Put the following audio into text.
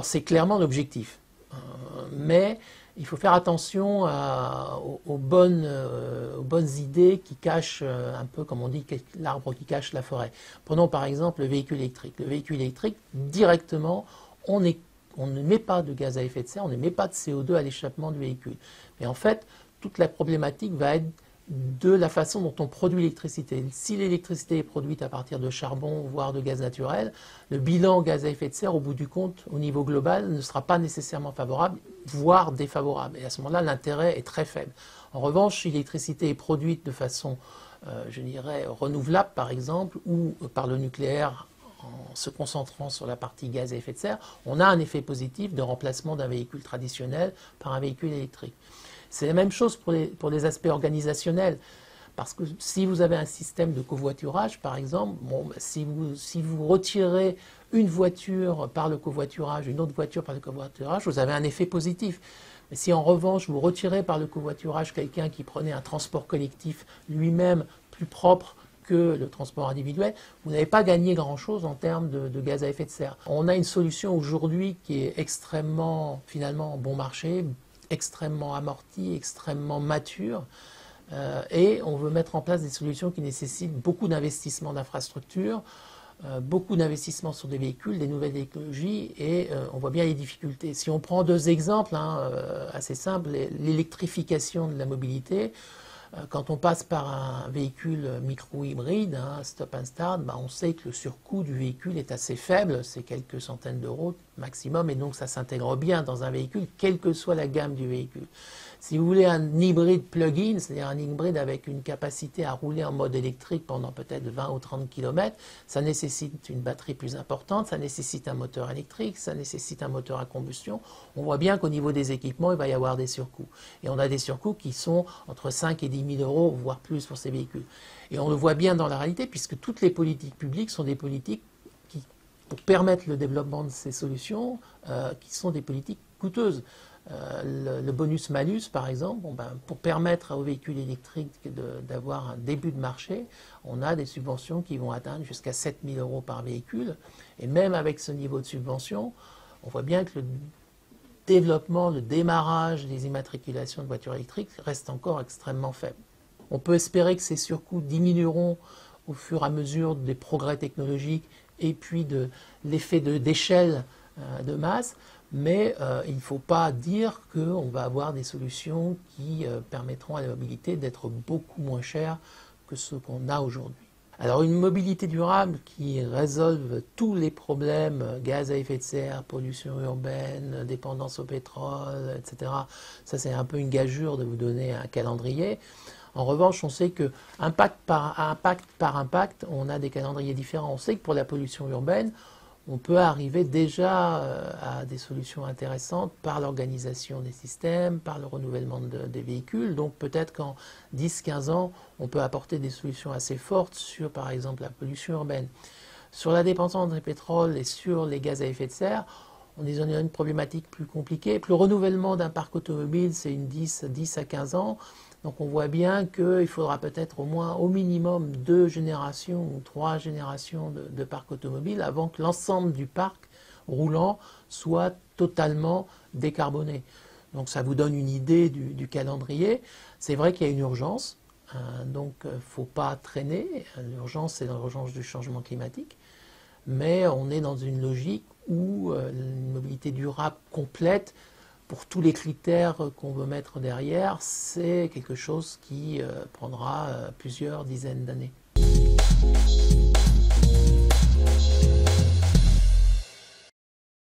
Alors c'est clairement l'objectif, mais il faut faire attention aux bonnes idées qui cachent un peu, comme on dit, l'arbre qui cache la forêt. Prenons par exemple le véhicule électrique. Le véhicule électrique, directement, on ne met pas de gaz à effet de serre, on ne met pas de CO2 à l'échappement du véhicule. Mais en fait, toute la problématique va être de la façon dont on produit l'électricité. Si l'électricité est produite à partir de charbon, voire de gaz naturel, le bilan gaz à effet de serre, au bout du compte, au niveau global, ne sera pas nécessairement favorable, voire défavorable. Et à ce moment-là, l'intérêt est très faible. En revanche, si l'électricité est produite de façon, je dirais, renouvelable, par exemple, ou par le nucléaire, en se concentrant sur la partie gaz à effet de serre, on a un effet positif de remplacement d'un véhicule traditionnel par un véhicule électrique. C'est la même chose pour les aspects organisationnels. Parce que si vous avez un système de covoiturage, par exemple, si vous retirez une voiture par le covoiturage, une autre voiture par le covoiturage, vous avez un effet positif. Mais si en revanche vous retirez par le covoiturage quelqu'un qui prenait un transport collectif lui-même plus propre que le transport individuel, vous n'avez pas gagné grand-chose en termes de gaz à effet de serre. On a une solution aujourd'hui qui est extrêmement, finalement, bon marché, extrêmement amortie, extrêmement mature, et on veut mettre en place des solutions qui nécessitent beaucoup d'investissements d'infrastructures, beaucoup d'investissements sur des véhicules, des nouvelles technologies, et on voit bien les difficultés. Si on prend deux exemples assez simples, l'électrification de la mobilité, quand on passe par un véhicule micro-hybride, stop and start, on sait que le surcoût du véhicule est assez faible, c'est quelques centaines d'euros maximum, et donc ça s'intègre bien dans un véhicule, quelle que soit la gamme du véhicule. Si vous voulez un hybride plug-in, c'est-à-dire un hybride avec une capacité à rouler en mode électrique pendant peut-être 20 ou 30 km, ça nécessite une batterie plus importante, ça nécessite un moteur électrique, ça nécessite un moteur à combustion. On voit bien qu'au niveau des équipements, il va y avoir des surcoûts. Et on a des surcoûts qui sont entre 5 et 10 000 euros, voire plus pour ces véhicules. Et on le voit bien dans la réalité, puisque toutes les politiques publiques sont des politiques qui, pour permettre le développement de ces solutions, qui sont des politiques coûteuses. Le bonus-malus, par exemple, pour permettre aux véhicules électriques d'avoir un début de marché, on a des subventions qui vont atteindre jusqu'à 7 000 euros par véhicule. Et même avec ce niveau de subvention, on voit bien que le développement, le démarrage des immatriculations de voitures électriques reste encore extrêmement faible. On peut espérer que ces surcoûts diminueront au fur et à mesure des progrès technologiques et puis de l'effet d'échelle de masse, mais il ne faut pas dire qu'on va avoir des solutions qui permettront à la mobilité d'être beaucoup moins chères que ce qu'on a aujourd'hui. Alors une mobilité durable qui résolve tous les problèmes, gaz à effet de serre, pollution urbaine, dépendance au pétrole, etc., ça c'est un peu une gageure de vous donner un calendrier. En revanche, on sait que impact par impact, on a des calendriers différents. On sait que pour la pollution urbaine, on peut arriver déjà à des solutions intéressantes par l'organisation des systèmes, par le renouvellement des véhicules. Donc peut-être qu'en 10-15 ans, on peut apporter des solutions assez fortes sur, par exemple, la pollution urbaine. Sur la dépendance des pétroles et sur les gaz à effet de serre, on est dans une problématique plus compliquée. Le renouvellement d'un parc automobile, c'est 10 à 15 ans. Donc on voit bien qu'il faudra peut-être au minimum 2 générations ou 3 générations de parc automobile avant que l'ensemble du parc roulant soit totalement décarboné. Donc ça vous donne une idée du calendrier. C'est vrai qu'il y a une urgence, donc il ne faut pas traîner. L'urgence, c'est l'urgence du changement climatique. Mais on est dans une logique où une mobilité durable complète, pour tous les critères qu'on veut mettre derrière, c'est quelque chose qui prendra plusieurs dizaines d'années.